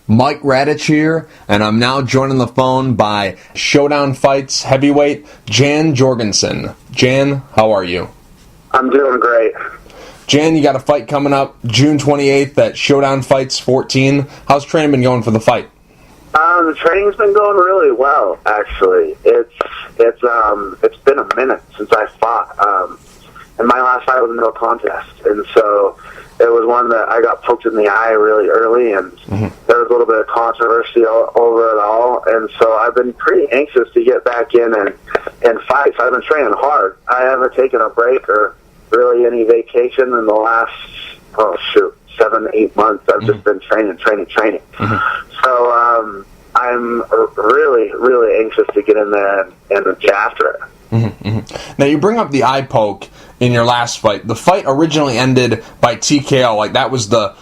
Mike Radich here, and I'm now joined on the phone by Showdown Fights heavyweight Jan Jorgensen. Jan, how are you? I'm doing great. Jan, you got a fight coming up June 28th at Showdown Fights 14. How's training been going for the fight? The training's been going really well, actually. It's been a minute since I fought, and my last fight was a no contest, and so it was one that I got poked in the eye really early, and there was a little bit of controversy over it all, and so I've been pretty anxious to get back in and fight. So I've been training hard. I haven't taken a break or really any vacation in the last 7-8 months. I've just been training. So I'm really, really anxious to get in there and get after it. Now, you bring up the eye poke in your last fight. The fight originally ended by TKO. Like, that was the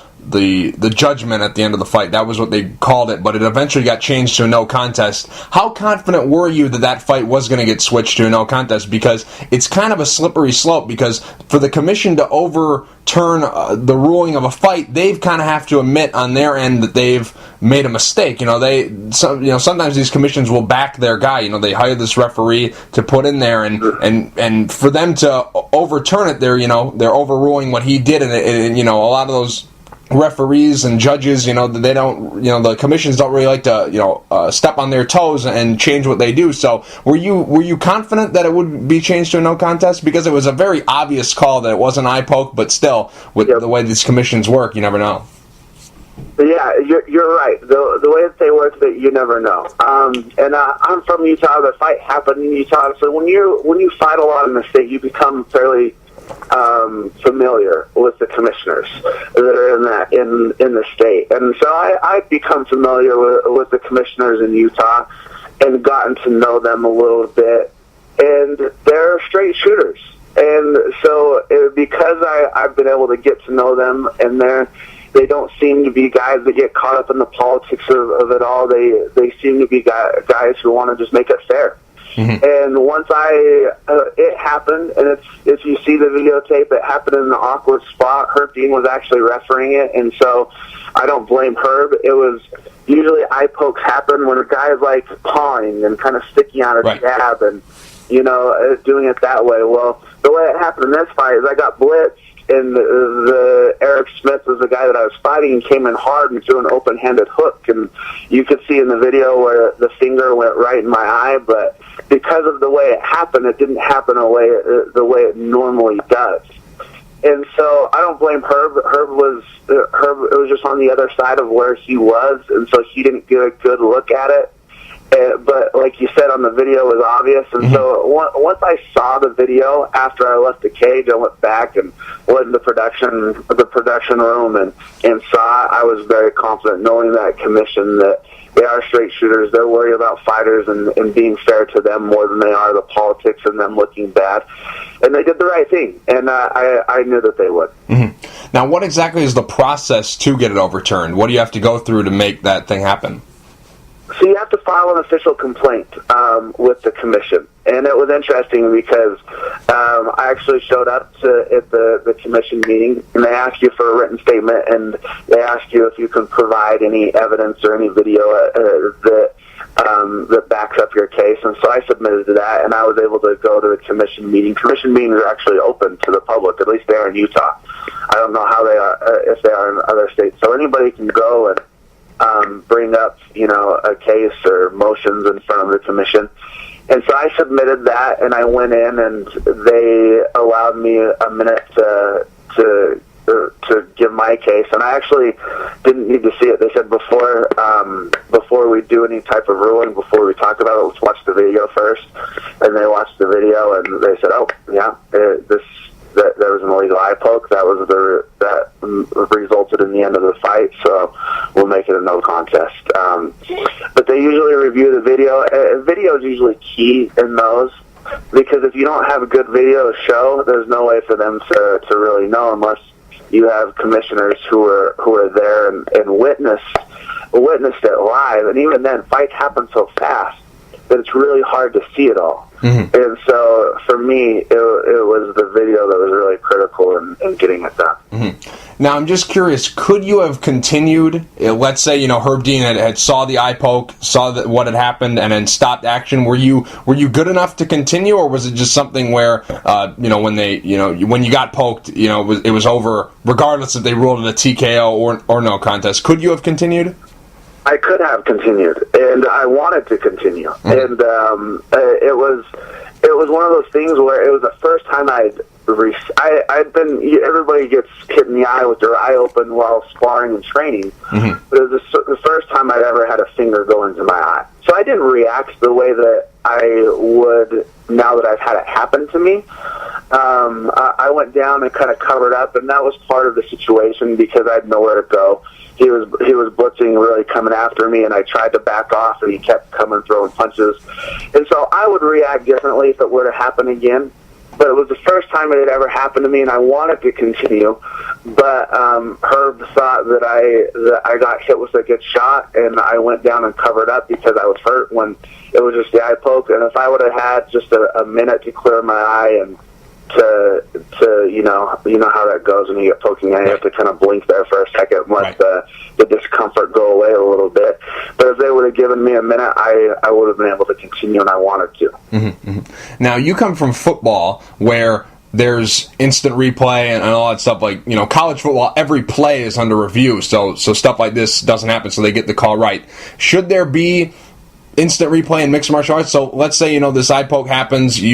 judgment at the end of the fight. That was what they called it, but it eventually got changed to a no contest. How confident were you that that fight was going to get switched to a no contest? Because it's kind of a slippery slope, because for the commission to overturn the ruling of a fight, they've kind of have to admit on their end that they've made a mistake. Sometimes these commissions will back their guy. They hire this referee to put in there, and for them to overturn it, they're overruling what he did, and a lot of those referees and judges, they don't, the commissions don't really like to, step on their toes and change what they do. So were you confident that it would be changed to a no contest? Because it was a very obvious call that it was an eye poke, but still, with the way these commissions work, you never know. Yeah, you're right. The way that they work, that you never know. I'm from Utah. The fight happened in Utah. So when you fight a lot in the state, you become fairly familiar with the commissioners that are in the state, and so I've become familiar with the commissioners in Utah and gotten to know them a little bit, and they're straight shooters, and so because I've been able to get to know them, and they don't seem to be guys that get caught up in the politics of it all. They seem to be guys who want to just make it fair. And once it happened, and if you see the videotape, it happened in an awkward spot. Herb Dean was actually refereeing it, and so I don't blame Herb. It was usually eye pokes happen when a guy is like pawing and kind of sticking out a jab and doing it that way. Well, the way it happened in this fight is I got blitzed, and the Eric Smith was the guy that I was fighting, and came in hard and threw an open-handed hook, and you could see in the video where the finger went right in my eye, but because of the way it happened, it didn't happen the way it normally does. And so I don't blame Herb. Herb was just on the other side of where he was, and so he didn't get a good look at it. But like you said, on the video, it was obvious. And so once I saw the video after I left the cage, I went back and went in the production room and saw. I was very confident, knowing that commission, that they are straight shooters. They're worried about fighters and being fair to them more than they are the politics and them looking bad. And they did the right thing, and I knew that they would. Now, what exactly is the process to get it overturned? What do you have to go through to make that thing happen? So you have to file an official complaint with the commission. And it was interesting because I actually showed up at the commission meeting, and they asked you for a written statement, and they asked you if you can provide any evidence or any video that backs up your case. And so I submitted to that, and I was able to go to the commission meeting. Commission meetings are actually open to the public, at least they are in Utah. I don't know how they are, if they are in other states. So anybody can go and bring up, a case or motions in front of the commission. And so I submitted that, and I went in, and they allowed me a minute to give my case. And I actually didn't need to see it. They said before we do any type of ruling, before we talk about it, let's watch the video first. And they watched the video, and they said, "Oh, yeah, there was an illegal eye poke. That resulted in the end of the fight, so we'll make it a no contest." But they usually review the video. Video is usually key in those, because if you don't have a good video to show, there's no way for them to really know, unless you have commissioners who are there and witnessed it live. And even then, fights happen so fast that it's really hard to see it all. Mm-hmm. And so for me, it was the video that was really critical in getting it done. Mm-hmm. Now, I'm just curious, could you have continued, let's say, Herb Dean had saw the eye poke, saw what had happened, and then stopped action. Were you good enough to continue, or was it just something where, when you got poked, it was over, regardless if they ruled it a TKO or no contest? Could you have continued? I could have continued, and I wanted to continue. Mm-hmm. And it was one of those things where it was the first time I'd been, everybody gets hit in the eye with their eye open while sparring and training, mm-hmm. but it was the first time I'd ever had a finger go into my eye. So I didn't react the way that I would now that I've had it happen to me. I went down and kind of covered up, and that was part of the situation because I had nowhere to go. He was blitzing, really coming after me, and I tried to back off, and he kept coming, throwing punches. And so I would react differently if it were to happen again. But it was the first time it had ever happened to me, and I wanted to continue. But Herb thought that I got hit with a good shot, and I went down and covered up because I was hurt when it was just the eye poke. And if I would have had just a minute to clear my eye and to how that goes when you get poking, you have to kind of blink there for a second and let the discomfort go away a little bit. But if they would have given me a minute, I would have been able to continue, and I wanted to. Mm-hmm, mm-hmm. Now, you come from football where there's instant replay and all that stuff. Like, college football, every play is under review, so stuff like this doesn't happen, so they get the call right. Should there be instant replay in mixed martial arts? So let's say, this eye poke happens, they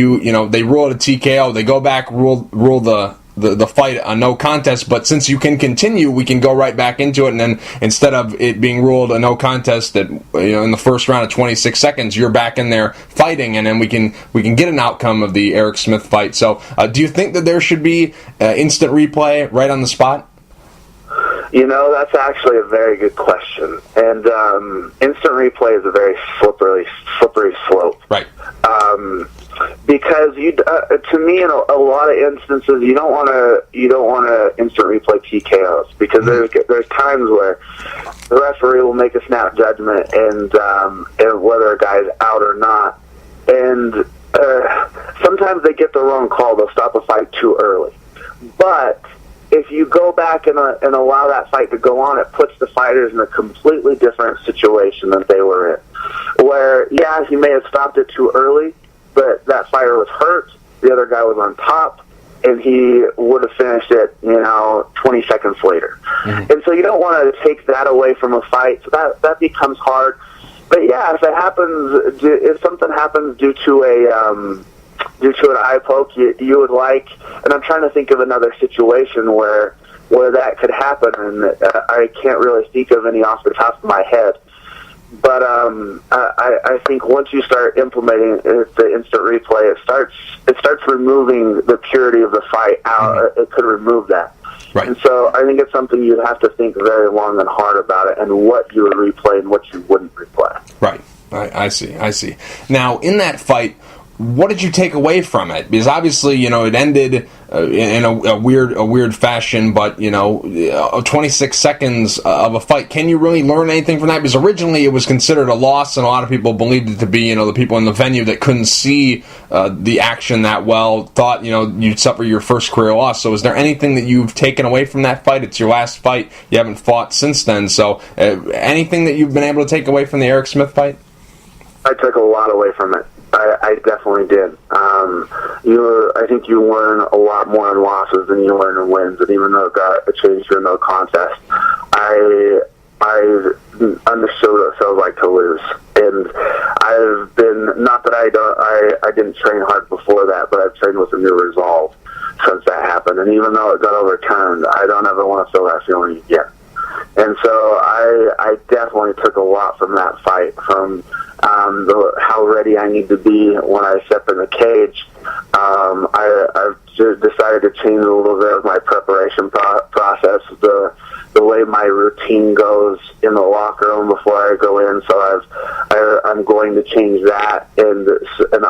rule it a TKO, they go back, rule the fight a no contest, but since you can continue, we can go right back into it, and then instead of it being ruled a no contest that in the first round of 26 seconds, you're back in there fighting, and then we can get an outcome of the Eric Smith fight. So do you think that there should be instant replay right on the spot? That's actually a very good question. And instant replay is a very slippery slope. Right. Because to me, in a lot of instances, you don't want to instant replay TKOs because there's times where the referee will make a snap judgment and whether a guy's out or not, and sometimes they get the wrong call. They'll stop a fight too early, but if you go back and allow that fight to go on, it puts the fighters in a completely different situation than they were in. Where, he may have stopped it too early, but that fighter was hurt, the other guy was on top, and he would have finished it, 20 seconds later. Mm-hmm. And so you don't want to take that away from a fight, so that becomes hard. But if something happens due to an eye poke, you would like, and I'm trying to think of another situation where that could happen, and I can't really think of any off the top of my head. But I think once you start implementing the instant replay, it starts removing the purity of the fight out. Mm-hmm. It could remove that. Right. And so I think it's something you'd have to think very long and hard about it, and what you would replay and what you wouldn't replay. Right. I see. Now, in that fight, what did you take away from it? Because obviously, it ended in a weird fashion, but 26 seconds of a fight. Can you really learn anything from that? Because originally it was considered a loss, and a lot of people believed it to be, the people in the venue that couldn't see the action that well thought, you'd suffer your first career loss. So is there anything that you've taken away from that fight? It's your last fight. You haven't fought since then. So anything that you've been able to take away from the Eric Smith fight? I took a lot away from it. I definitely did. I think you learn a lot more in losses than you learn in wins. And even though it got a change to a no contest, I understood what it felt like to lose. And I've been, not that I didn't train hard before that, but I've trained with a new resolve since that happened. And even though it got overturned, I don't ever want to feel that feeling again. And so I definitely took a lot from that fight, from how ready I need to be when I step in the cage. I've decided to change a little bit of my preparation process, the way my routine goes in the locker room before I go in. So I'm going to change that, and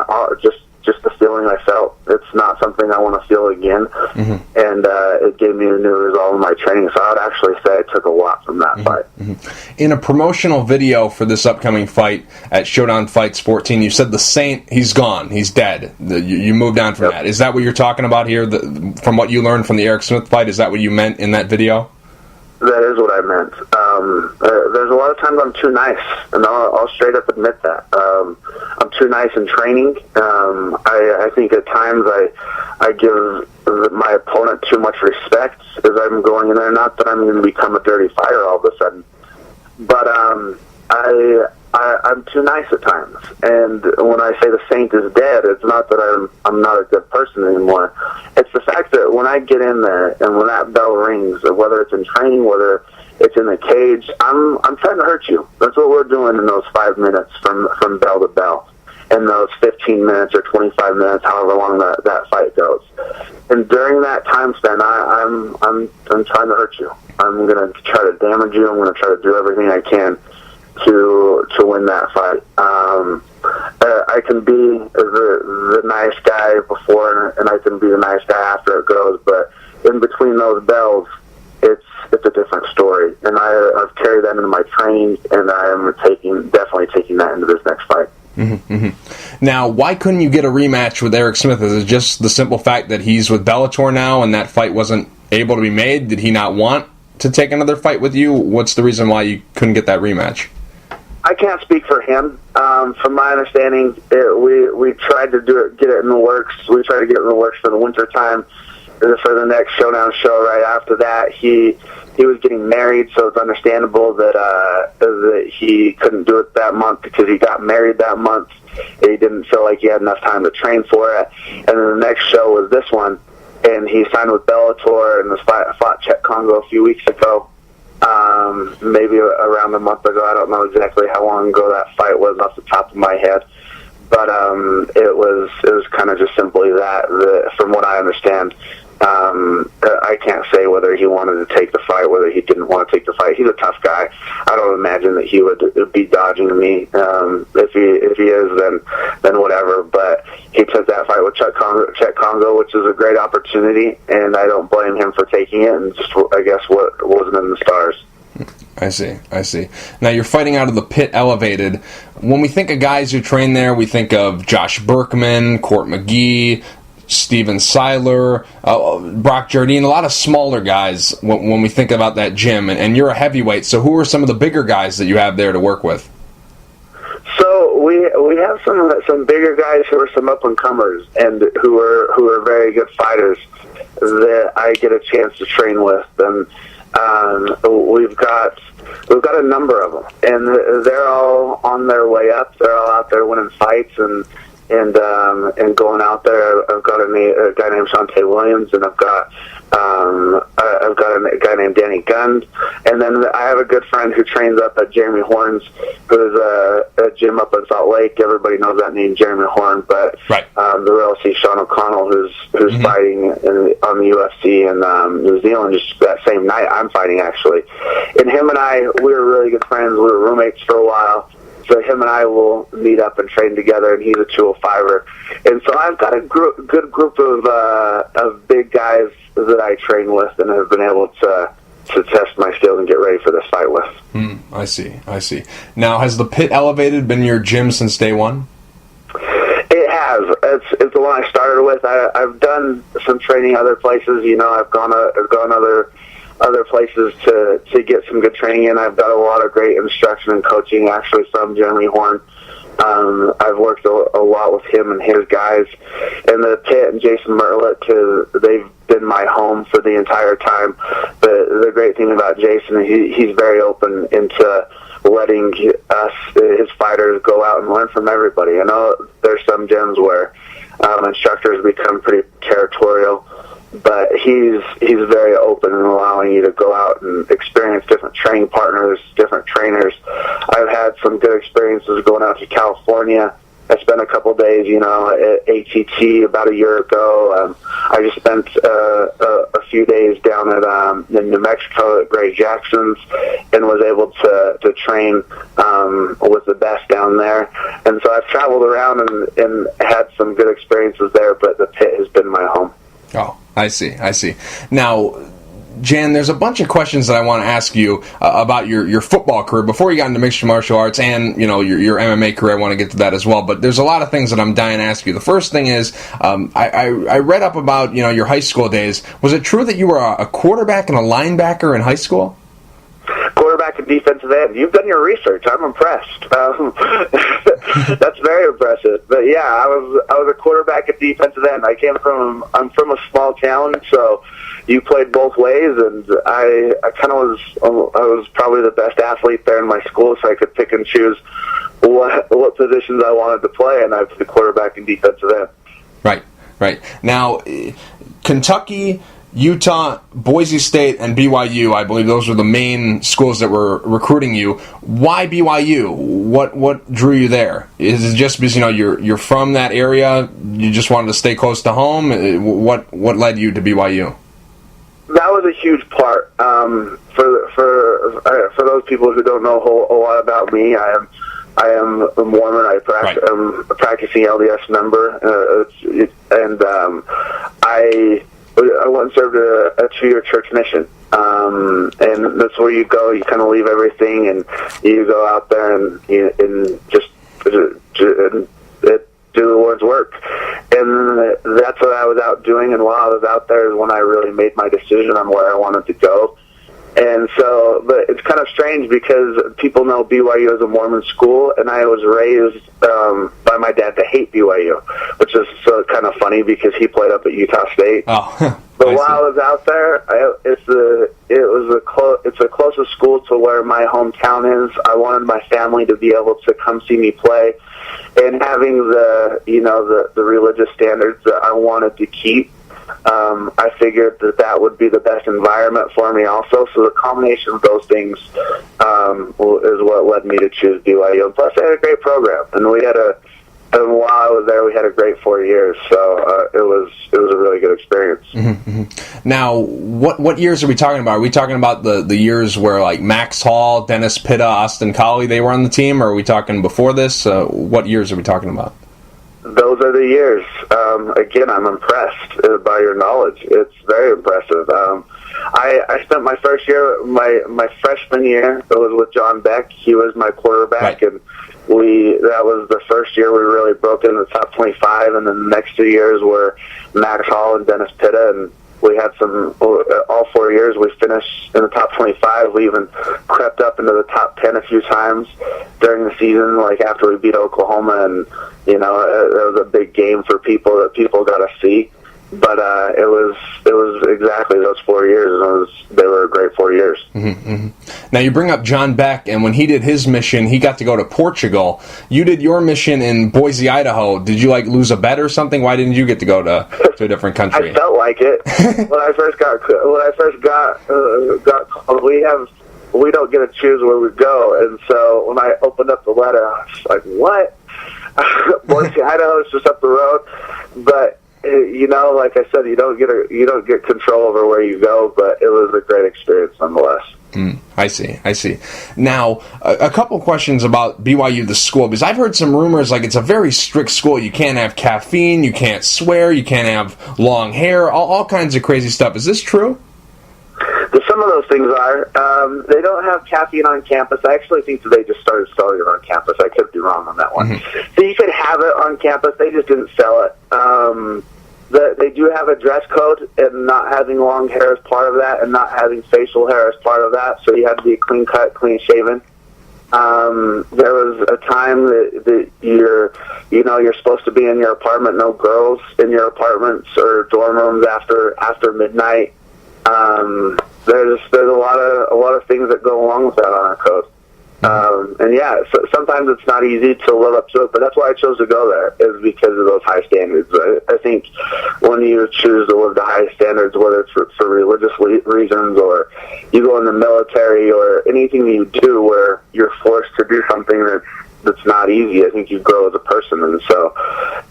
I'll just just the feeling I felt. It's not something I want to feel again. And it gave me a new resolve in my training. So I would actually say I took a lot from that fight. In a promotional video for this upcoming fight at Showdown Fights 14, you said the Saint, he's gone, he's dead. You moved on from that. Is that what you're talking about here? From what you learned from the Eric Smith fight, is that what you meant in that video? That is what I meant. There's a lot of times I'm too nice, and I'll straight up admit that. I'm too nice in training. I think at times I give my opponent too much respect as I'm going in there. Not that I'm going to become a dirty fighter all of a sudden, but I'm too nice at times. And when I say the Saint is dead, it's not that I'm not a good person anymore. It's the fact that when I get in there and when that bell rings, whether it's in training, whether it's in the cage, I'm trying to hurt you. That's what we're doing in those 5 minutes from bell to bell, and those 15 minutes or 25 minutes, however long that fight goes. And during that time span, I'm trying to hurt you. I'm going to try to damage you. I'm going to try to do everything I can to win that fight. I can be the nice guy before, and I can be the nice guy after it goes, but in between those bells, it's a different story. And I've carried that into my training, and I am definitely taking that into this next fight. Now, why couldn't you get a rematch with Eric Smith? Is it just the simple fact that he's with Bellator now and that fight wasn't able to be made? Did he not want to take another fight with you? What's the reason why you couldn't get that rematch? I can't speak for him. From my understanding, we tried to get it in the works. We tried to get it in the works for the winter time. For the next Showdown show right after that, he was getting married, so it's understandable that he couldn't do it that month because he got married that month. He didn't feel like he had enough time to train for it. And then the next show was this one, and he signed with Bellator and fought Czech Congo a few weeks ago. Maybe around a month ago. I don't know exactly how long ago that fight was off the top of my head, but it was kind of just simply that. From what I understand, I can't say whether he wanted to take the fight, whether he didn't want to take the fight. He's a tough guy. I don't imagine that he would be dodging me. If he is, then whatever. But he took that fight with Czech Congo, which is a great opportunity, and I don't blame him for taking it. And just, I guess, what wasn't in the stars. I see. Now, you're fighting out of the Pit Elevated. When we think of guys who train there, we think of Josh Berkman, Court McGee, Steven Seiler, Brock Jardine, a lot of smaller guys when we think about that gym. And you're a heavyweight, so who are some of the bigger guys that you have there to work with? So we have some bigger guys who are some up-and-comers and who are very good fighters that I get a chance to train with. And we've got a number of them, and they're all on their way up. They're all out there winning fights and going out there. I've got a guy named Shante Williams, and I've got a guy named Danny Gund, and then I have a good friend who trains up at Jeremy Horn's, who's a gym up in Salt Lake. Everybody knows that name, Jeremy Horn, but right. The real C. Sean O'Connell, who's fighting on the UFC in New Zealand just that same night I'm fighting, actually. And him and I, we were really good friends. We were roommates for a while. So him and I will meet up and train together, and he's a 205er. And so I've got a good group of big guys that I train with and have been able to test my skills and get ready for this fight with. I see. Now, has the Pit Elevated been your gym since day one? It has. It's the one I started with. I've done some training other places. You know, I've gone other places to get some good training in. I've got a lot of great instruction and coaching actually from Jeremy Horn. I've worked a lot with him and his guys. And the Pit and Jason Merlick, they've been my home for the entire time. The great thing about Jason, he's very open into letting us, his fighters, go out and learn from everybody. I know there's some gyms where instructors become pretty territorial, but he's very open in allowing you to go out and experience different training partners, different trainers. I've had some good experiences going out to California I spent a couple days, at ATT about a year ago. I just spent a few days down in New Mexico at Gray Jackson's and was able to train with the best down there. And so I've traveled around and had some good experiences there, but the pit has been my home. Oh, I see. Now, Jan, there's a bunch of questions that I want to ask you about your football career before you got into mixed martial arts and your MMA career. I want to get to that as well, but there's a lot of things that I'm dying to ask you. The first thing is I read up about your high school days. Was it true that you were a quarterback and a linebacker in high school? Quarterback and defensive end. You've done your research. I'm impressed. That's very impressive. But yeah, I was a quarterback and defensive end. I'm from a small town, so you played both ways, and I was probably the best athlete there in my school, so I could pick and choose what positions I wanted to play, and I played quarterback and defensive end. Right. Now, Kentucky, Utah, Boise State, and BYU, I believe those were the main schools that were recruiting you. Why BYU? What drew you there? Is it just because you're from that area? You just wanted to stay close to home? What led you to BYU? That was a huge part. For those people who don't know a lot about me, I am a Mormon. I'm a practicing LDS member, and I went and served a 2-year church mission. And that's where you go. You kind of leave everything, and you go out there and just do the Lord's work. And that's what I was out doing, and while I was out there is when I really made my decision on where I wanted to go. And so, but it's kind of strange because people know BYU as a Mormon school, and I was raised by my dad to hate BYU, which is so kind of funny because he played up at Utah State. Oh, but while I was out there, it's the closest school to where my hometown is. I wanted my family to be able to come see me play, and having the religious standards that I wanted to keep. I figured that would be the best environment for me also. So the combination of those things is what led me to choose BYU. And plus, they had a great program, and while I was there, we had a great 4 years. So it was a really good experience. Mm-hmm. Now, what years are we talking about? Are we talking about the years where like Max Hall, Dennis Pitta, Austin Collie, they were on the team, or are we talking before this? What years are we talking about? Those are the years. Again, I'm impressed by your knowledge. It's very impressive. I spent my first year, my freshman year, it was with John Beck. He was my quarterback, right. And that was the first year we really broke into the top 25, and then the next 2 years were Max Hall and Dennis Pitta, and we had all 4 years we finished in the top 25. We even crept up into the top 10 a few times during the season, like after we beat Oklahoma, and it was a big game for people that people got to see. But it was exactly those 4 years, and they were a great 4 years. Mm-hmm, mm-hmm. Now you bring up John Beck, and when he did his mission, he got to go to Portugal. You did your mission in Boise, Idaho. Did you lose a bet or something? Why didn't you get to go to a different country? I felt like it when I first got called. We don't get to choose where we go, and so when I opened up the letter, I was like, "What?" Boise, Idaho is just up the road, but. Like I said, you don't get control over where you go, but it was a great experience nonetheless. I see. Now, a couple questions about BYU, the school, because I've heard some rumors like it's a very strict school. You can't have caffeine, you can't swear, you can't have long hair, all kinds of crazy stuff. Is this true? Some of those things are. They don't have caffeine on campus. I actually think that they just started selling it on campus. I could be wrong on that one. Mm-hmm. So you could have it on campus. They just didn't sell it. They do have a dress code, and not having long hair is part of that, and not having facial hair is part of that. So you have to be clean cut, clean shaven. There was a time that you're supposed to be in your apartment. No girls in your apartments or dorm rooms after midnight. There's a lot of things that go along with that on our code. And yeah, so sometimes it's not easy to live up to it, but that's why I chose to go there, is because of those high standards. I think when you choose to live to high standards, whether it's for religious reasons or you go in the military or anything you do where you're forced to do something that's not easy, I think you grow as a person. And so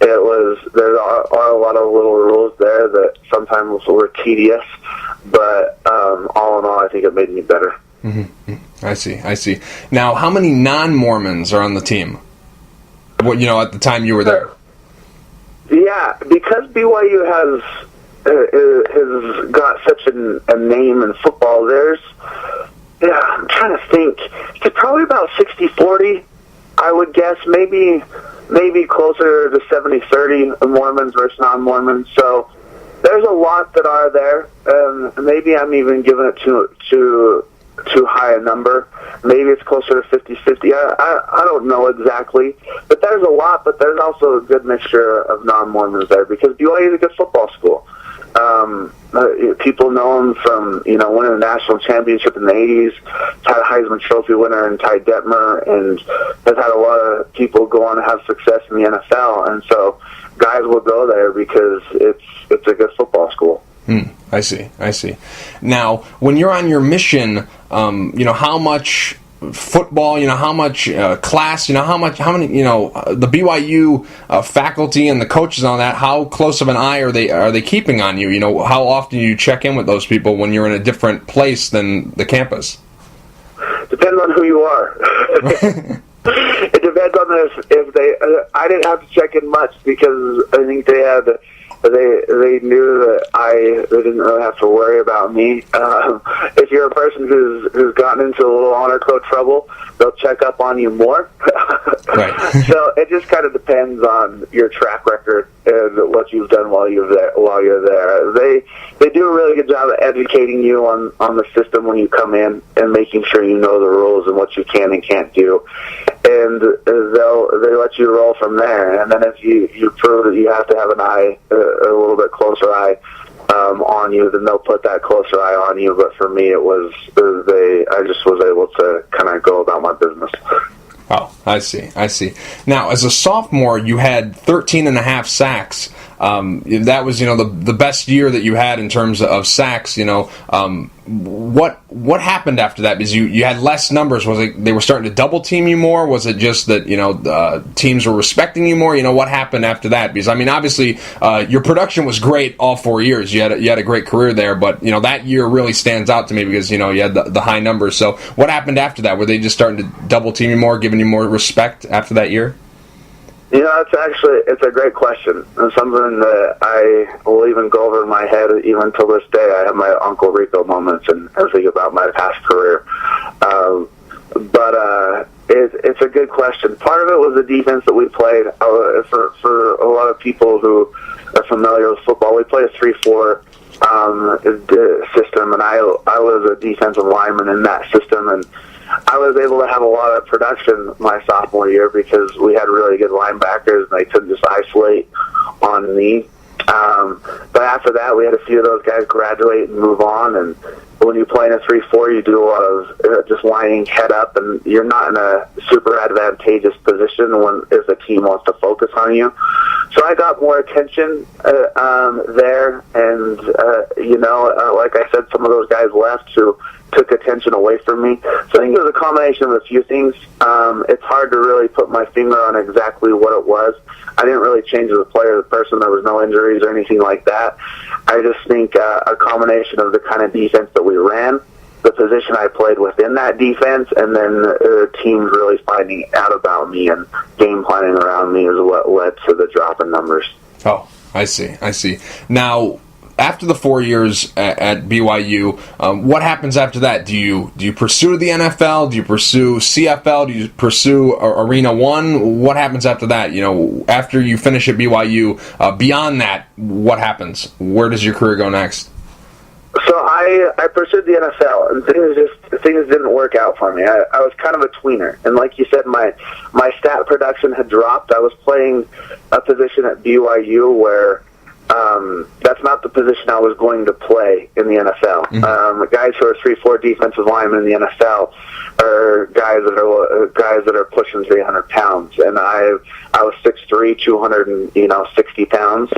there are a lot of little rules there that sometimes were tedious, but all in all, I think it made me better. Mm-hmm. I see. Now, how many non-Mormons are on the team? What, at the time you were there? Yeah, because BYU has got such a name in football, I'm trying to think, it's probably about 60-40, I would guess, maybe closer to 70-30 Mormons versus non-Mormons. So there's a lot that are there, and maybe I'm even giving it too high a number. Maybe it's closer to 50-50. I don't know exactly, but there's a lot. But there's also a good mixture of non-Mormons there because BYU is a good football school. People know him from winning a national championship in the 80s, had a Heisman Trophy winner in Ty Detmer, and has had a lot of people go on to have success in the NFL. And so guys will go there because it's a good football school. I see. Now, when you're on your mission, how much football, how much class, how many, the BYU faculty and the coaches on that, how close of an eye are they keeping on you? How often do you check in with those people when you're in a different place than the campus? Depends on who you are. It depends on if they. I didn't have to check in much because I think they knew that they didn't really have to worry about me. If you're a person who's gotten into a little honor code trouble, they'll check up on you more. Right. So it just kind of depends on your track record and what you've done while you're there. They do a really good job of educating you on the system when you come in and making sure you know the rules and what you can and can't do. And they let you roll from there. And then if you prove that you have to have an eye, a little bit closer eye on you, then they'll put that closer eye on you. But for me, I just was able to kind of go about my business. Oh, I see. Now, as a sophomore, you had 13 and a half sacks. That was, the best year that you had in terms of sacks. What happened after that? Because you had less numbers. Was it they were starting to double team you more? Was it just that teams were respecting you more? What happened after that? Because obviously your production was great all 4 years. You had a great career there, but that year really stands out to me because you had the high numbers. So what happened after that? Were they just starting to double team you more, giving you more respect after that year? It's a great question. It's something that I will even go over in my head even till this day. I have my Uncle Rico moments and I think about my past career. But it's a good question. Part of it was the defense that we played. For a lot of people who are familiar with football, we play a 3-4 system, and I was a defensive lineman in that system, and I was able to have a lot of production my sophomore year because we had really good linebackers, and they couldn't just isolate on me. But after that, we had a few of those guys graduate and move on, and when you play in a 3-4, you do a lot of just lining head up, and you're not in a super advantageous position if the team wants to focus on you. So I got more attention there, and like I said, some of those guys left who took attention away from me. So I think it was a combination of a few things. It's hard to really put my finger on exactly what it was. I didn't really change as a player, the person. There was no injuries or anything like that. I just think a combination of the kind of defense that we ran, the position I played within that defense, and then teams really finding out about me and game planning around me is what led to the drop in numbers. Oh, I see. Now, after the 4 years at BYU, what happens after that? Do you pursue the NFL? Do you pursue CFL? Do you pursue Arena 1? What happens after that? After you finish at BYU, beyond that, what happens? Where does your career go next? So I pursued the NFL, and things didn't work out for me. I was kind of a tweener, and like you said, my stat production had dropped. I was playing a position at BYU where that's not the position I was going to play in the NFL. The guys who are 3-4 defensive linemen in the NFL are guys that are pushing 300 pounds, and I was 6'3", 260 pounds,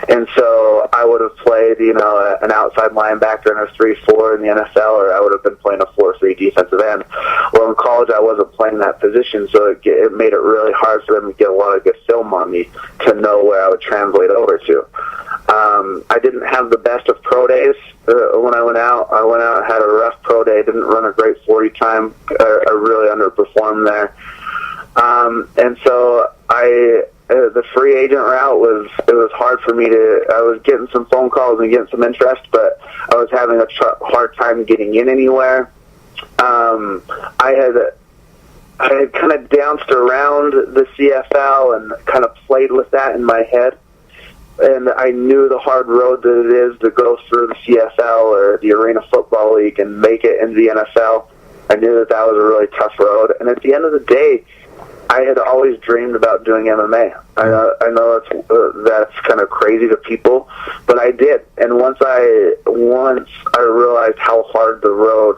and so I would have played an outside linebacker in a 3-4 in the NFL, or I would have been playing a 4-3 defensive end. Well, in college I wasn't playing that position, so it made it really hard for them to get a lot of good film on me to know where I would translate over to. I didn't have the best of pro days when I went out. Had a rough pro day, didn't run a great 40 time. I really underperformed there. And so the free agent route was hard for me I was getting some phone calls and getting some interest, but I was having a hard time getting in anywhere. I had kind of danced around the CFL and kind of played with that in my head. And I knew the hard road that it is to go through the CFL or the Arena Football League and make it into the NFL. I knew that was a really tough road. And at the end of the day, I had always dreamed about doing MMA. I know that's kind of crazy to people, but I did. And once I realized how hard the road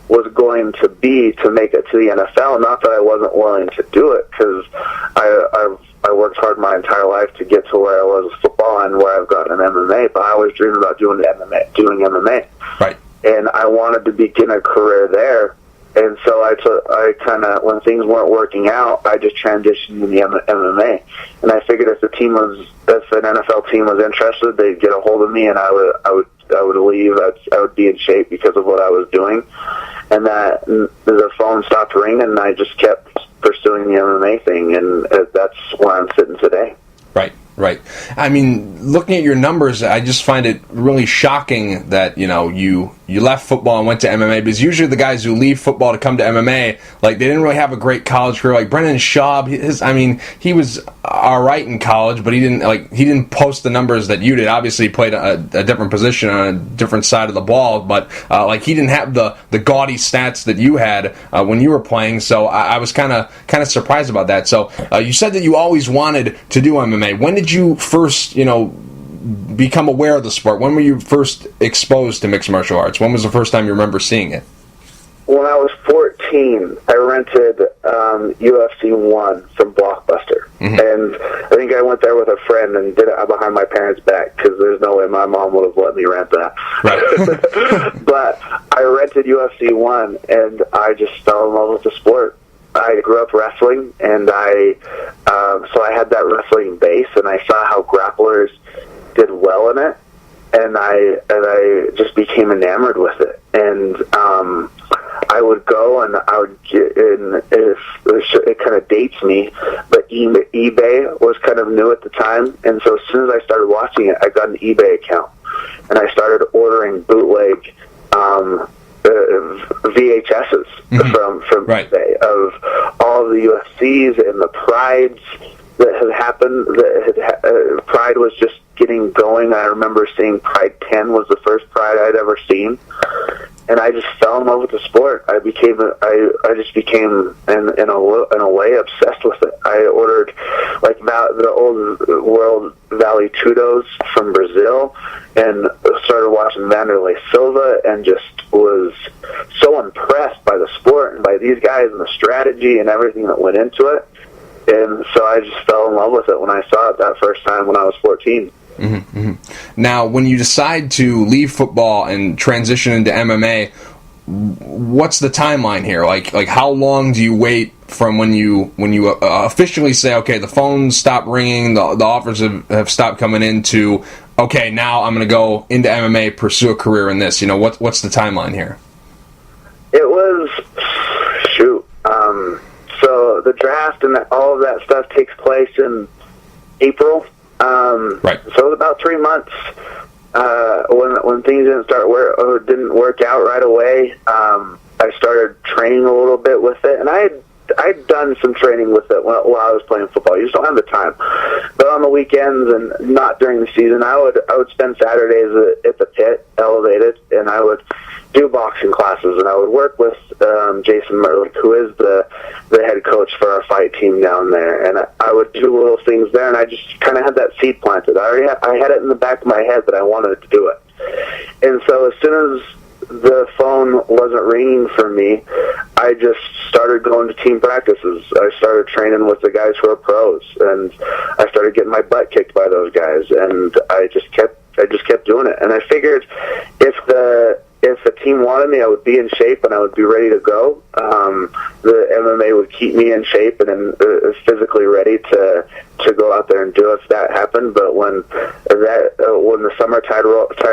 was going to be to make it to the NFL, not that I wasn't willing to do it, because I worked hard my entire life to get to where I was with football and where I've gotten in MMA, but I always dreamed about doing MMA. Right. And I wanted to begin a career there. And so I kind of, when things weren't working out, I just transitioned to the MMA. And I figured if an NFL team was interested, they'd get a hold of me, and I would leave. I would be in shape because of what I was doing. And that the phone stopped ringing, and I just kept pursuing the MMA thing, and that's where I'm sitting today. Right. I mean, looking at your numbers, I just find it really shocking that, you left football and went to MMA, because usually the guys who leave football to come to MMA, they didn't really have a great college career. Like Brendan Schaub, he was all right in college, but he didn't post the numbers that you did. Obviously, he played a different position on a different side of the ball, but he didn't have the gaudy stats that you had when you were playing. So I was kind of surprised about that. So you said that you always wanted to do MMA. When did you first, become aware of the sport? When were you first exposed to mixed martial arts? When was the first time you remember seeing it? When I was 14, I rented UFC 1 from Blockbuster. And I think I went there with a friend and did it behind my parents' back, because there's no way my mom would have let me rent that. Right. But I rented UFC 1, and I just fell in love with the sport. I grew up wrestling, and so I had that wrestling base, and I saw how grapplers did well in it, and I just became enamored with it. And I would go, and I would get in. It kind of dates me, but eBay was kind of new at the time, and so as soon as I started watching it, I got an eBay account, and I started ordering bootleg VHSs from right. eBay of all of the UFCs and the Prides that had happened. Pride was just getting going. I remember seeing Pride 10 was the first Pride I'd ever seen, and I just fell in love with the sport. I just became in a way obsessed with it. I ordered the old World Vale Tudos from Brazil, and started watching Vanderlei Silva, and just was so impressed by the sport and by these guys and the strategy and everything that went into it. And so I just fell in love with it when I saw it that first time when I was 14. Now, when you decide to leave football and transition into MMA, what's the timeline here? Like how long do you wait from when you officially say, okay, the phones stopped ringing, the offers have stopped coming in, to, okay, now I'm going to go into MMA, pursue a career in this? What's the timeline here? It was, so the draft and all of that stuff takes place in April. Right. So it was about 3 months when things didn't work out right away. I started training a little bit with it, and I'd done some training with it while I was playing football. You just don't have the time. But on the weekends and not during the season, I would spend Saturdays at the pit, elevated, and I would do boxing classes, and I would work with Jason Merlick, who is the head coach for our fight team down there, and I would do little things there, and I just kind of had that seed planted. I had it in the back of my head that I wanted to do it. And so as soon as the phone wasn't ringing for me, I just started going to team practices. I started training with the guys who are pros, and I started getting my butt kicked by those guys, and I just kept doing it. And I figured if the team wanted me, I would be in shape and I would be ready to go. The MMA would keep me in shape and physically ready to go out there and do it if that happened. But when the summertime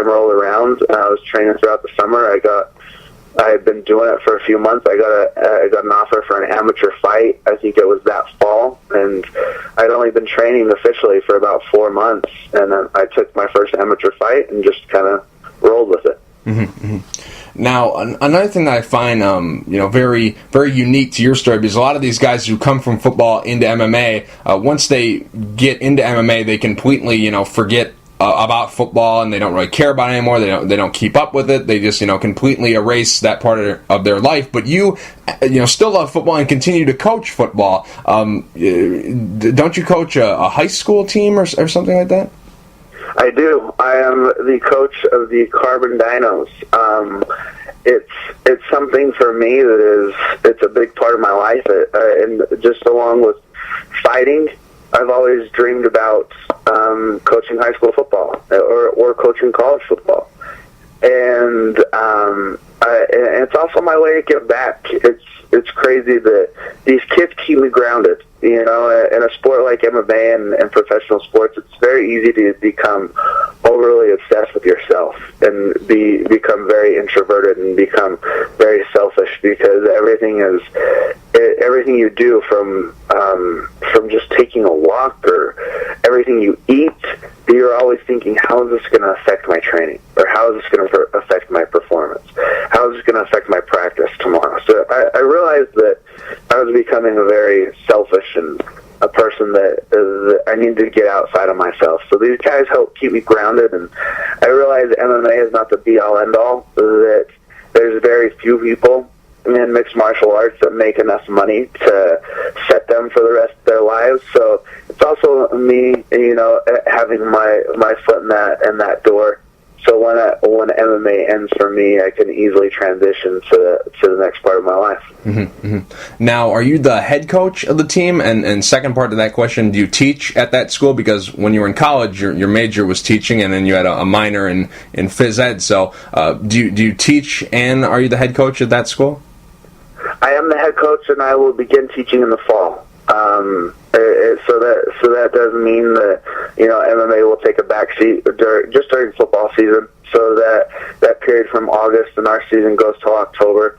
rolled around and I was training throughout the summer, I had been doing it for a few months. I got an offer for an amateur fight. I think it was that fall, and I'd only been training officially for about 4 months, and then I took my first amateur fight and just kind of rolled with it. Mm-hmm, mm-hmm. Now, another thing that I find, very, very unique to your story, because a lot of these guys who come from football into MMA, once they get into MMA, they completely, forget about football, and they don't really care about it anymore. They don't keep up with it. They just completely erase that part of their life. But you still love football and continue to coach football. Don't you coach a high school team or something like that? I do. I am the coach of the Carbon Dinos. It's something for me it's a big part of my life, and just along with fighting, I've always dreamed about coaching high school football or coaching college football, and it's also my way to give back. It's crazy that these kids keep me grounded. In a sport like MMA and professional sports, it's very easy to become overly obsessed with yourself and become very introverted and become very selfish, because everything you do from just taking a walk or everything you eat, you're always thinking, how is this going to affect my training, or how is this going to affect my performance, how is this going to affect my practice tomorrow? So I realized that I was becoming a very selfish and a person that I need to get outside of myself. So these guys help keep me grounded, and I realize MMA is not the be-all, end-all, that there's very few people in mixed martial arts that make enough money to set them for the rest of their lives. So it's also me, having my foot in that door. So when MMA ends for me, I can easily transition to the next part of my life. Mm-hmm, mm-hmm. Now, are you the head coach of the team? And second part to that question, do you teach at that school? Because when you were in college, your major was teaching, and then you had a minor in phys ed. So do you teach, and are you the head coach at that school? I am the head coach, and I will begin teaching in the fall. So that does mean that MMA will take a backseat during football season. So that period from August, and our season goes till October,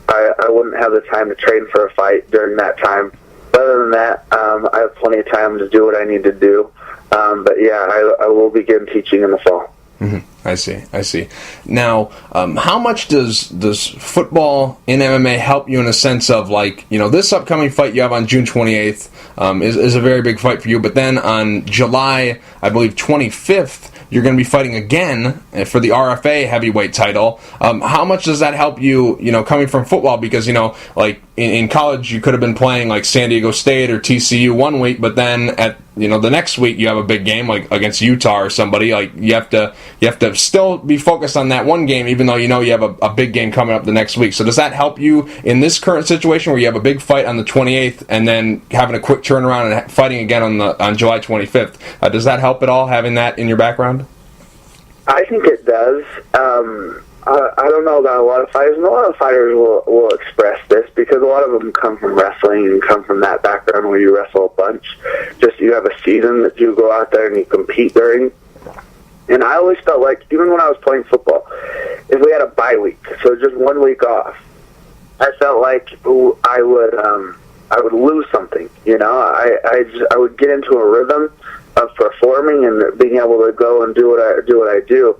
I wouldn't have the time to train for a fight during that time. But other than that, I have plenty of time to do what I need to do. But yeah, I will begin teaching in the fall. Mm-hmm. I see. Now, how much does football in MMA help you in a sense of, this upcoming fight you have on June 28th is a very big fight for you, but then on July, I believe, 25th, you're going to be fighting again for the RFA heavyweight title. How much does that help you, coming from football? Because, in college, you could have been playing like San Diego State or TCU one week, but then at the next week you have a big game like against Utah or somebody. You have to still be focused on that one game, even though you have a big game coming up the next week. So does that help you in this current situation where you have a big fight on the 28th and then having a quick turnaround and fighting again on July 25th? Does that help at all, having that in your background? I think it does. I don't know about a lot of fighters, and a lot of fighters will express this, because a lot of them come from wrestling and come from that background where you wrestle a bunch. Just you have a season that you go out there and you compete during. And I always felt like, even when I was playing football, if we had a bye week, so just 1 week off, I felt like I would lose something. I would get into a rhythm of performing and being able to go and do what I do.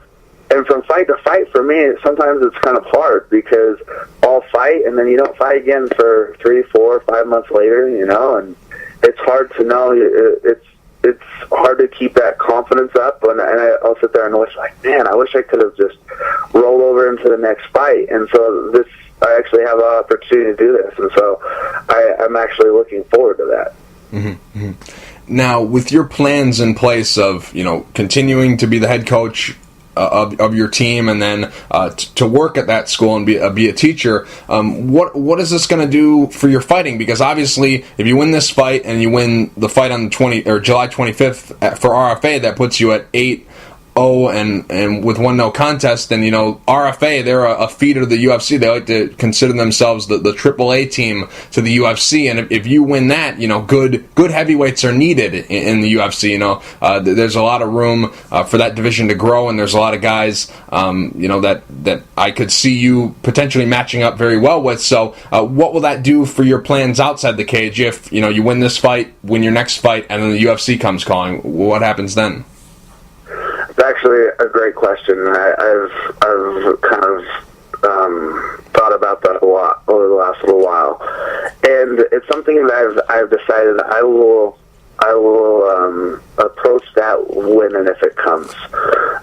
And from fight to fight, for me, sometimes it's kind of hard, because I'll fight and then you don't fight again for 3, 4, 5 months later, and it's hard to know. it's hard to keep that confidence up, and I'll sit there and wish, like, man, I wish I could have just rolled over into the next fight. And so I actually have an opportunity to do this, and so I'm actually looking forward to that. Mm-hmm. Mm-hmm. Now, with your plans in place of, continuing to be the head coach of your team, and then to work at that school and be a teacher, what is this going to do for your fighting? Because obviously, if you win this fight and you win the fight on July 25th for RFA, that puts you at 8-0 and with 1 no contest. And RFA, they're a feeder to the UFC. They like to consider themselves the AAA team to the UFC. And if you win that, good heavyweights are needed in the UFC. There's a lot of room for that division to grow, and there's a lot of guys that I could see you potentially matching up very well with. So what will that do for your plans outside the cage if you win this fight, win your next fight, and then the UFC comes calling? What happens then? It's actually a great question, and I've kind of thought about that a lot over the last little while, and it's something that I've decided I will approach that when and if it comes.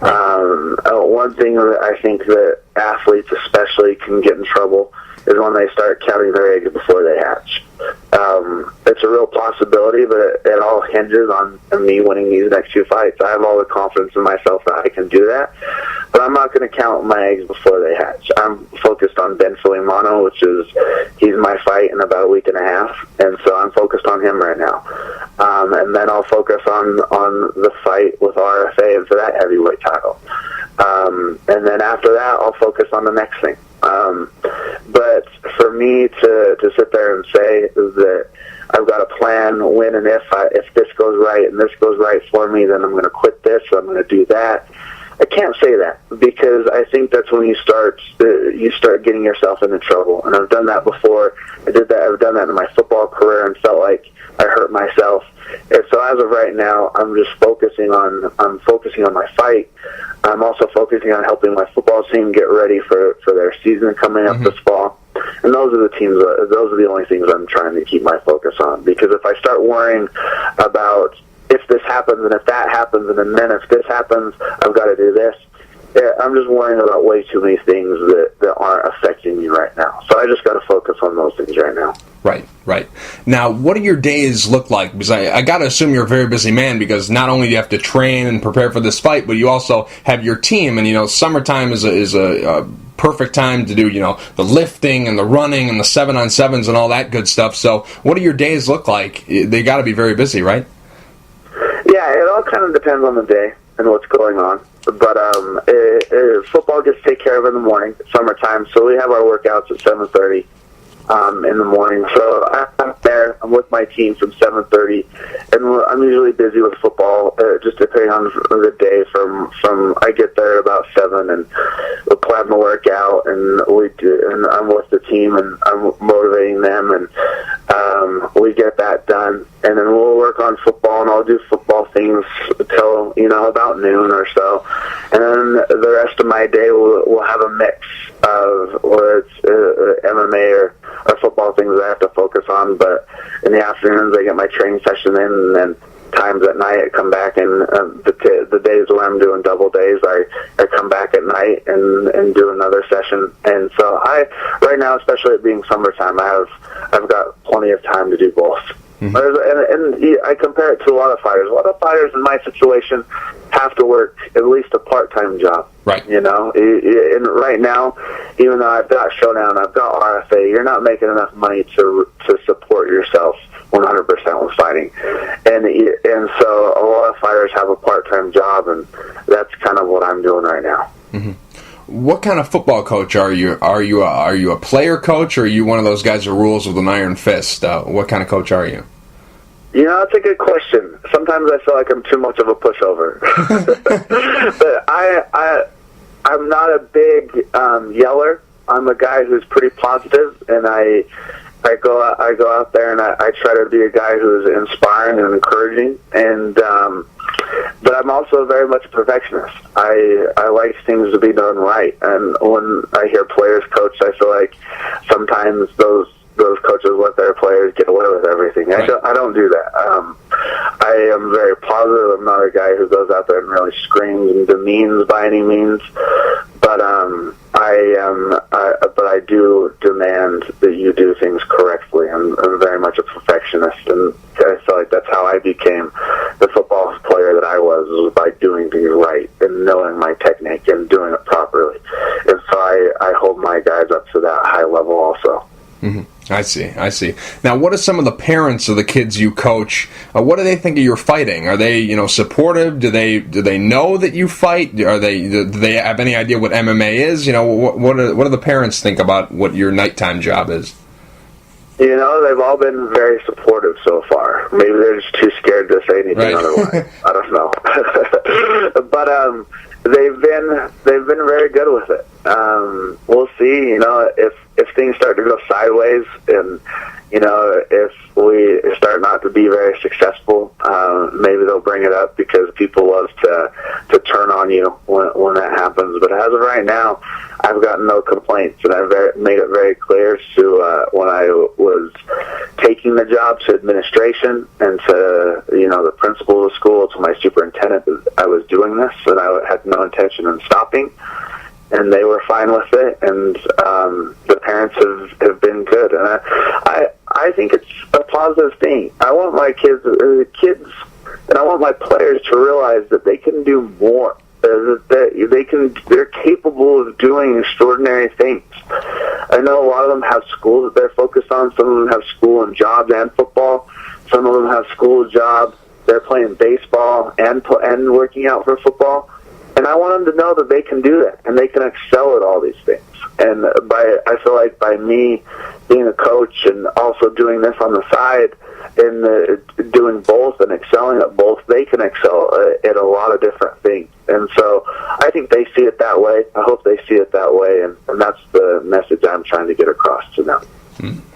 One thing that I think that athletes especially can get in trouble is when they start counting their eggs before they hatch. It's a real possibility, but it all hinges on me winning these next 2 fights. I have all the confidence in myself that I can do that, but I'm not going to count my eggs before they hatch. I'm focused on Ben Filimano, he's my fight in about a week and a half, and so I'm focused on him right now. And then I'll focus on the fight with RFA and for that heavyweight title. And then after that, I'll focus on the next thing. But for me to sit there and say that I've got a plan when and if this goes right and this goes right for me, then I'm going to quit this or I'm going to do that. I can't say that, because I think that's when you start getting yourself into trouble. And I've done that before. I've done that in my football career and felt like I hurt myself. And so as of right now, I'm focusing on my fight. I'm also focusing on helping my football team get ready for their season coming up this fall. And those are the only things I'm trying to keep my focus on. Because if I start worrying about if this happens and if that happens and then if this happens, I've got to do this, I'm just worrying about way too many things that aren't affecting me right now. So I just got to focus on those things right now. Right. Now, what do your days look like? Because I got to assume you're a very busy man, because not only do you have to train and prepare for this fight, but you also have your team. And, summertime is a perfect time to do, the lifting and the running and the 7-on-7s and all that good stuff. So what do your days look like? They got to be very busy, right? Yeah, it all kind of depends on the day and what's going on. But football gets taken care of in the morning, summertime, so we have our workouts at 7:30 in the morning. So I'm there. I'm with my team from 7:30, and I'm usually busy with football, just depending on the day. From I get there at about 7, and we'll plan the workout, and I'm with the team, and I'm motivating them, and we get that done, and then we'll work on football, and I'll do football things until about noon or so, and then the rest of my day we'll have a mix of whether it's MMA or football things that I have to focus on. But in the afternoons I get my training session in, and then times at night I come back, and the days where I'm doing double days, I come back at night and do another session. And so right now, especially it being summertime, I've got plenty of time to do both. Mm-hmm. And I compare it to a lot of fighters. A lot of fighters in my situation have to work at least a part-time job. Right. And right now, even though I've got Showdown, I've got RFA, you're not making enough money to support yourself 100% with fighting. And so a lot of fighters have a part-time job, and that's kind of what I'm doing right now. Mm-hmm. What kind of football coach are you? Are you a player coach, or are you one of those guys who rules with an iron fist? What kind of coach are you? That's a good question. Sometimes I feel like I'm too much of a pushover. But I'm not a big yeller. I'm a guy who's pretty positive, and I go out there and I try to be a guy who's inspiring and encouraging, and but I'm also very much a perfectionist. I like things to be done right, and when I hear players coach, I feel like sometimes those those coaches let their players get away with everything. Right. I don't do that. I am very positive. I'm not a guy who goes out there and really screams and demeans by any means. But I do demand that you do things correctly. I'm very much a perfectionist, and I feel like that's how I became the football player that I was by doing things right and knowing my technique and doing it properly. And so I hold my guys up to that high level also. Mm-hmm. I see. Now, what are some of the parents of the kids you coach? What do they think of your fighting? Are they, supportive? Do they know that you fight? Do they have any idea what MMA is? What do the parents think about what your nighttime job is? They've all been very supportive so far. Maybe they're just too scared to say anything otherwise. I don't know. But they've been very good with it. We'll see. If things start to go sideways, and if we start not to be very successful, maybe they'll bring it up, because people love to turn on you when that happens. But as of right now, I've gotten no complaints, and I've made it very clear to when I was taking the job, to administration and to the principal of the school, to my superintendent, that I was doing this, and I had no intention in stopping. And they were fine with it, and the parents have been good, and I think it's a positive thing. I want my kids, and I want my players to realize that they can do more. They're capable of doing extraordinary things. I know a lot of them have school that they're focused on. Some of them have school and jobs and football. Some of them have school, job. They're playing baseball and working out for football. And I want them to know that they can do that, and they can excel at all these things. And I feel like by me being a coach and also doing this on the side, and doing both and excelling at both, they can excel at a lot of different things. And so I think they see it that way. I hope they see it that way, and that's the message I'm trying to get across to them.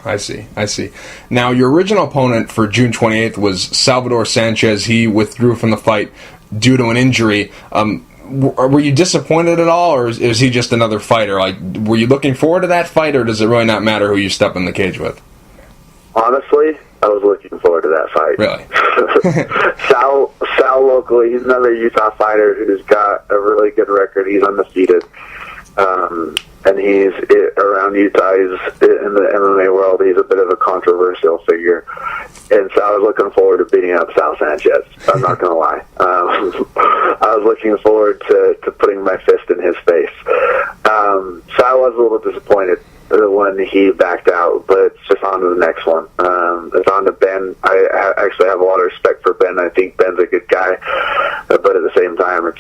I see. Now, your original opponent for June 28th was Salvador Sanchez. He withdrew from the fight due to an injury. Were you disappointed at all, or is he just another fighter? Like, were you looking forward to that fight, or does it really not matter who you step in the cage with? Honestly, I was looking forward to that fight. Really? Sal locally, he's another Utah fighter who's got a really good record. He's undefeated. And he's around Utah. He's in the MMA world. He's a bit of a controversial figure, and so I was looking forward to beating up Sal Sanchez. I'm not going to lie. I was looking forward to putting my fist in his face. Sal was a little disappointed when he backed out, but it's just on to the next one. It's on to Ben. I actually have a lot of respect for Ben. I think Ben's a good guy, but at the same time,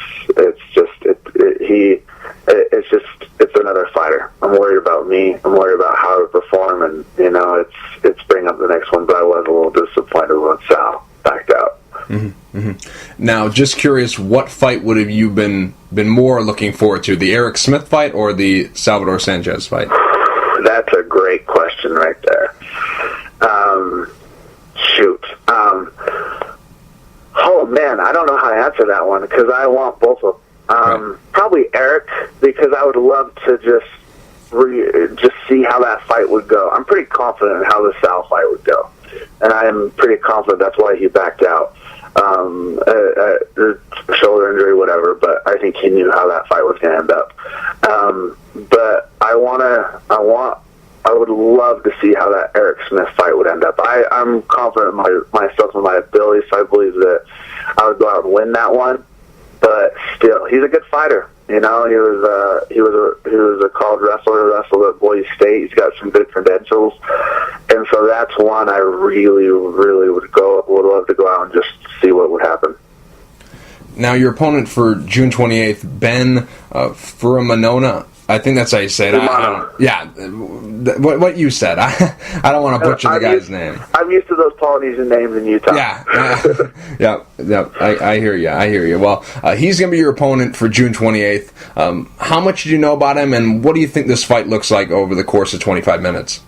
it's another fighter. I'm worried about me. I'm worried about how to perform, and it's bring up the next one. But I was a little disappointed when Sal backed out. Mm-hmm. Mm-hmm. Now, just curious, what fight would have you been more looking forward to? The Eric Smith fight or the Salvador Sanchez fight? That's a great question right there. Oh man, I don't know how to answer that one, because I want both of them. Right. Probably Eric, because I would love to just see how that fight would go. I'm pretty confident in how the Sal fight would go, and I am pretty confident that's why he backed out. Shoulder injury, whatever, but I think he knew how that fight was going to end up. But I would love to see how that Eric Smith fight would end up. I'm confident in myself and my abilities, so I believe that I would go out and win that one. But still, he's a good fighter. He was a college wrestler, wrestled at Boise State. He's got some good credentials, and so that's one I really, really would love to go out and just see what would happen. Now, your opponent for June 28th, Ben Furamanona. I think that's how you say it. What you said. I don't want to butcher the guy's name. I'm used to those Polynesian names in Utah. Yeah. I hear you. Well, he's going to be your opponent for June 28th. How much do you know about him, and what do you think this fight looks like over the course of 25 minutes?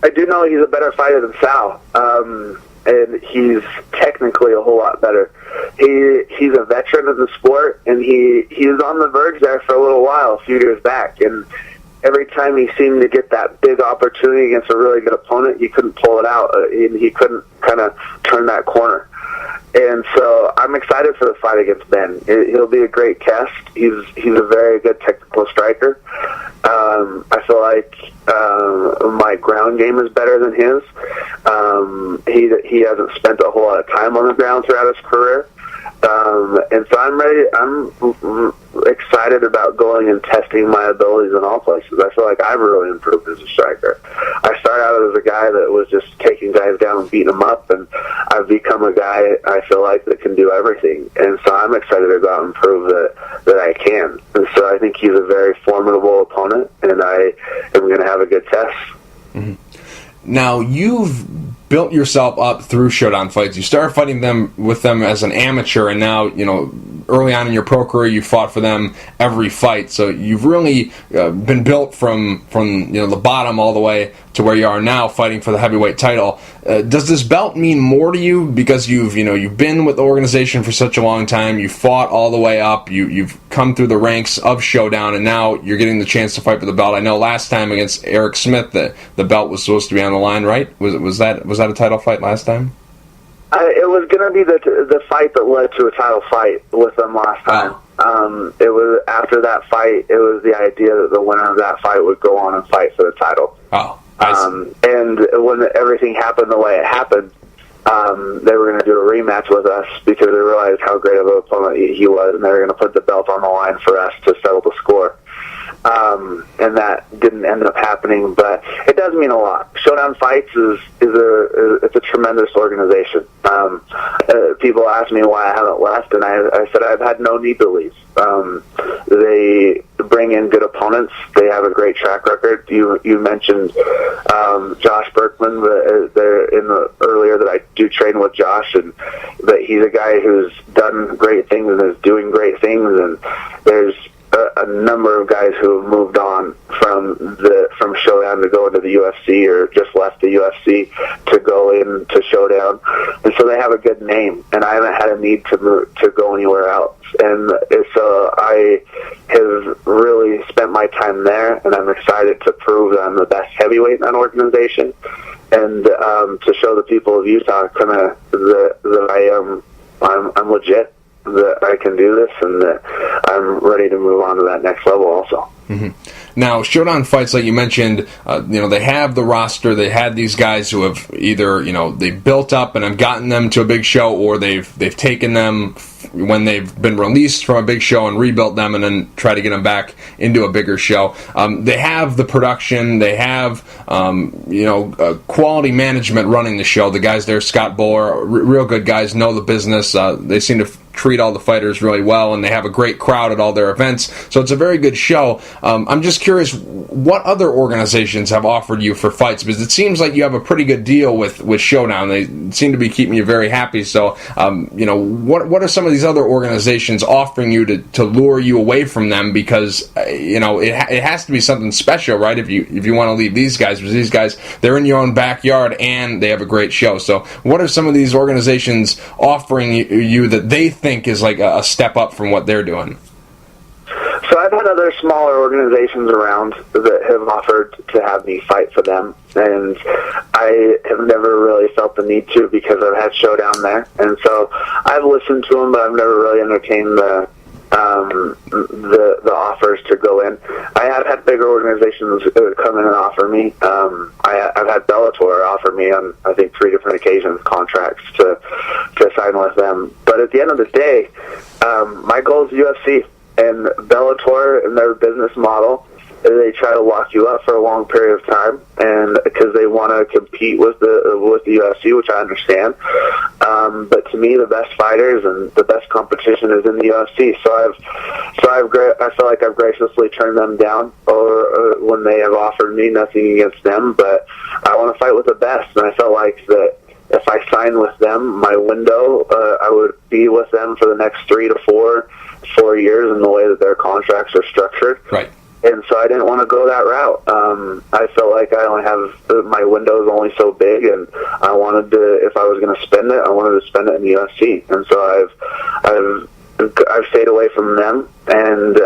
I do know he's a better fighter than Sal, and he's technically a whole lot better. He's a veteran of the sport, and he was on the verge there for a little while, a few years back, and every time he seemed to get that big opportunity against a really good opponent, he couldn't pull it out. He couldn't kind of turn that corner. And so I'm excited for the fight against Ben. He'll be a great test. He's a very good technical striker. I feel like my ground game is better than his. He hasn't spent a whole lot of time on the ground throughout his career. And so I'm excited about going and testing my abilities in all places. I feel like I've really improved as a striker. I started out as a guy that was just taking guys down and beating them up, and I've become a guy, I feel like, that can do everything. And so I'm excited to go out and prove that I can. And so I think he's a very formidable opponent, and I am going to have a good test. Mm-hmm. Now, you've built yourself up through Showdown fights. You started fighting with them as an amateur, and now, early on in your pro career, you fought for them every fight. So you've really been built from the bottom all the way to where you are now, fighting for the heavyweight title. Does this belt mean more to you because you've been with the organization for such a long time? You fought all the way up. You've come through the ranks of Showdown, and now you're getting the chance to fight for the belt. I know last time against Eric Smith, the belt was supposed to be on the line, right? Was that a title fight last time? It was going to be the fight that led to a title fight with them last time. Oh. It was after that fight. It was the idea that the winner of that fight would go on and fight for the title. Oh, and when everything happened the way it happened, they were going to do a rematch with us because they realized how great of an opponent he was, and they were going to put the belt on the line for us to settle the score. And that didn't end up happening, but it does mean a lot. Showdown Fights it's a tremendous organization. People ask me why I haven't left, and I said I've had no need to leave. They bring in good opponents. They have a great track record. You mentioned Josh Berkman earlier that I do train with Josh, and that he's a guy who's done great things and is doing great things, and there's a number of guys who have moved on from Showdown to go into the UFC, or just left the UFC to go into Showdown, and so they have a good name. And I haven't had a need to go anywhere else, and so I have really spent my time there, and I'm excited to prove that I'm the best heavyweight in that organization, and to show the people of Utah that I'm legit, that I can do this, and that I'm ready to move on to that next level also. Mm-hmm. Now, Showdown Fights, like you mentioned, they have the roster. They had these guys who have either, they built up and have gotten them to a big show, or they've taken them when they've been released from a big show and rebuilt them and then try to get them back into a bigger show. They have the production. They have, quality management running the show. The guys there, Scott Buller, real good guys, know the business. They seem to treat all the fighters really well, and they have a great crowd at all their events. So it's a very good show. I'm just curious, what other organizations have offered you for fights? Because it seems like you have a pretty good deal with Showdown. They seem to be keeping you very happy. So, what are some of these other organizations offering you to lure you away from them? Because it has to be something special, right? If you want to leave these guys, because these guys, they're in your own backyard and they have a great show. So, what are some of these organizations offering you that they think is like a step up from what they're doing? So I've had other smaller organizations around that have offered to have me fight for them, and I have never really felt the need to, because I've had Showdown there, and so I've listened to them, but I've never really entertained the offers to go in. I have had bigger organizations come in and offer me. I've had Bellator offer me on, I think, 3 different occasions contracts to sign with them. But at the end of the day, my goal is UFC. And Bellator, and their business model, they try to lock you up for a long period of time, and because they want to compete with the UFC, which I understand. But to me, the best fighters and the best competition is in the UFC. So I feel like I've graciously turned them down, or when they have offered me, nothing against them, but I want to fight with the best, and I felt like that if I sign with them, my window, I would be with them for the next 3 to 4 years in the way that their contracts are structured. Right. And so I didn't want to go that route. I felt like I only have, my window is only so big, and I wanted to, if I was going to spend it, I wanted to spend it in the UFC. And so I've I've stayed away from them, and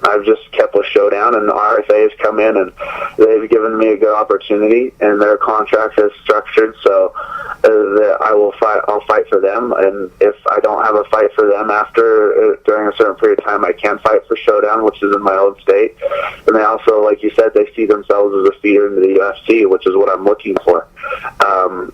I've just kept with Showdown, and the RFA has come in, and they've given me a good opportunity, and their contract is structured so that I'll fight for them, and if I don't have a fight for them during a certain period of time, I can fight for Showdown, which is in my own state. And they also, like you said, they see themselves as a feeder into the UFC, which is what I'm looking for.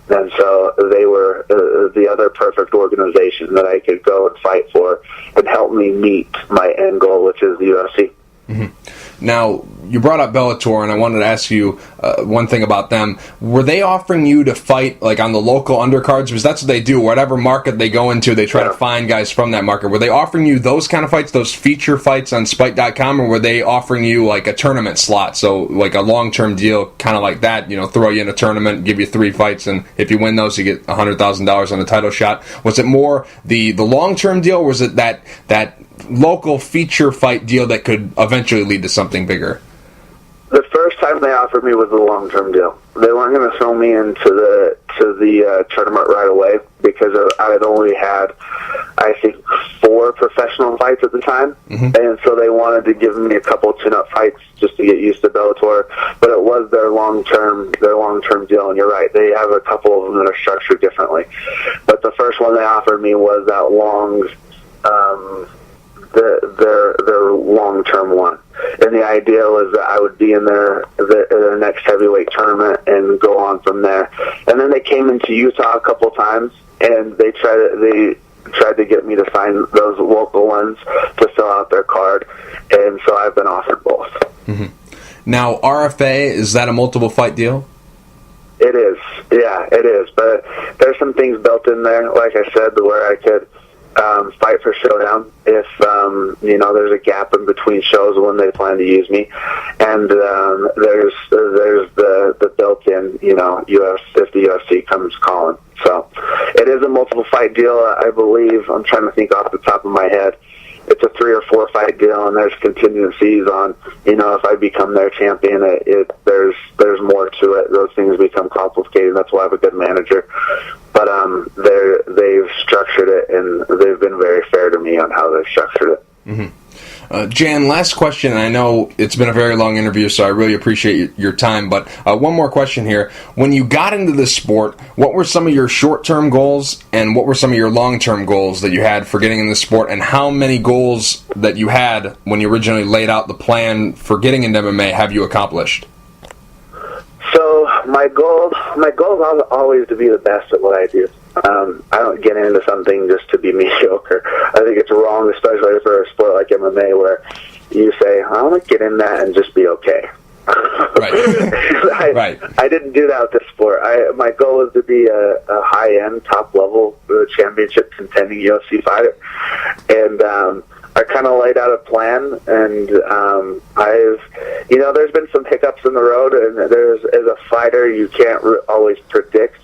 And so they were the other perfect organization that I could go and fight for and help me meet my end goal, which is the UFC. Mm-hmm. Now, you brought up Bellator, and I wanted to ask you one thing about them. Were they offering you to fight like on the local undercards? Because that's what they do. Whatever market they go into, they try to find guys from that market. Were they offering you those kind of fights, those feature fights on Spike.com, or were they offering you like a tournament slot, so like a long-term deal, kind of like that, throw you in a tournament, give you 3 fights, and if you win those, you get $100,000 on a title shot? Was it more the long-term deal, or was it that local feature fight deal that could eventually lead to something bigger? The first time they offered me was a long-term deal. They weren't going to throw me into the tournament right away because I had only had, I think, 4 professional fights at the time, and so they wanted to give me a couple tune-up fights just to get used to Bellator. But it was their long-term deal, and you're right, they have a couple of them that are structured differently. But the first one they offered me was that their long-term one. And the idea was that I would be in their next heavyweight tournament and go on from there. And then they came into Utah a couple times, and they tried to get me to sign those local ones to fill out their card. And so I've been offered both. Mm-hmm. Now, RFA, is that a multiple fight deal? It is. Yeah, it is. But there's some things built in there, like I said, where I could fight for Showdown if there's a gap in between shows when they plan to use me, and there's the built-in UFC if the UFC comes calling. So it is a multiple fight deal, I believe. I'm trying to think off the top of my head. It's a 3 or 4 fight deal, and there's contingencies on, if I become their champion, there's more to it. Those things become complicated. That's why I have a good manager. But they've structured it, and they've been very fair to me on how they've structured it. Mm-hmm. Jan, last question, and I know it's been a very long interview, so I really appreciate your time, but one more question here. When you got into this sport, what were some of your short-term goals, and what were some of your long-term goals that you had for getting in this sport, and how many goals that you had when you originally laid out the plan for getting into MMA have you accomplished? So my goal is always to be the best at what I do. I don't get into something just to be mediocre. I think it's wrong, especially for a sport like MMA, where you say, I want to get in that and just be okay. Right. I didn't do that with this sport. My goal is to be a high-end, top-level championship contending UFC fighter. And I kind of laid out a plan, and there's been some hiccups in the road, and as a fighter, you can't always predict.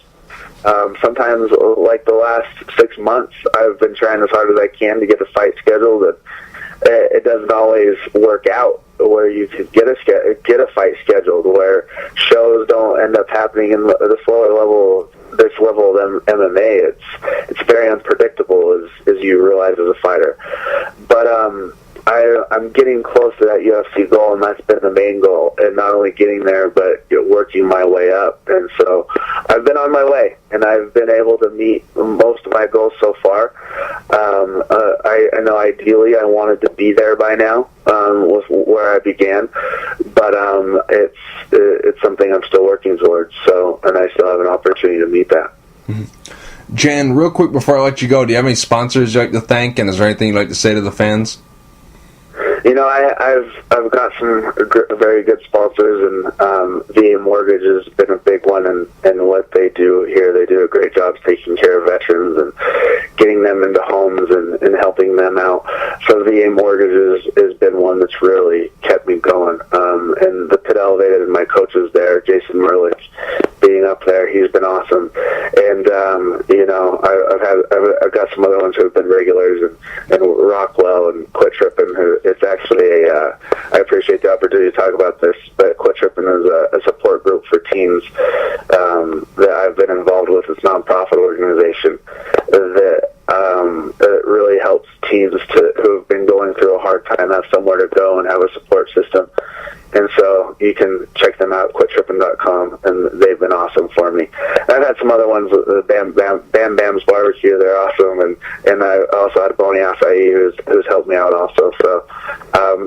Sometimes, like the last 6 months, I've been trying as hard as I can to get a fight scheduled, and it doesn't always work out where you can get a fight scheduled, where shows don't end up happening in this level of MMA. It's very unpredictable, as you realize as a fighter. But I'm getting close to that UFC goal, and that's been the main goal. And not only getting there, but working my way up. And so I've been on my way, and I've been able to meet most of my goals so far. I know ideally I wanted to be there by now, with where I began, but it's something I'm still working towards. So, and I still have an opportunity to meet that. Mm-hmm. Jan, real quick before I let you go, do you have any sponsors you'd like to thank, and is there anything you'd like to say to the fans? I've got some very good sponsors, and VA Mortgage has been a big one, and what they do here, they do a great job taking care of veterans and getting them into homes and helping them out. So VA Mortgage has been one that's really kept me going. And the Pit Elevated and my coaches there, Jason Merlich, being up there, he's been awesome. And I've got some other ones who have been regulars, and Rockwell and Quit Trippin'. It's actually I appreciate the opportunity to talk about this, but Quit Trippin' is a support group for teens that I've been involved with. It's a nonprofit organization that really helps teens awesome for me. And I've had some other ones, Bam Bam's Barbecue, they're awesome, and I also had Boney Acai who's helped me out also. So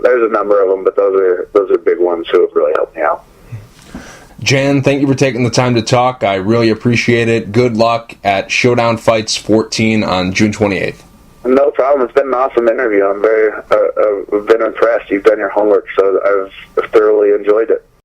there's a number of them, but those are big ones who have really helped me out. Jan, thank you for taking the time to talk. I really appreciate it. Good luck at Showdown Fights 14 on June 28th. No problem. It's been an awesome interview. I've been impressed. You've done your homework, so I've thoroughly enjoyed it.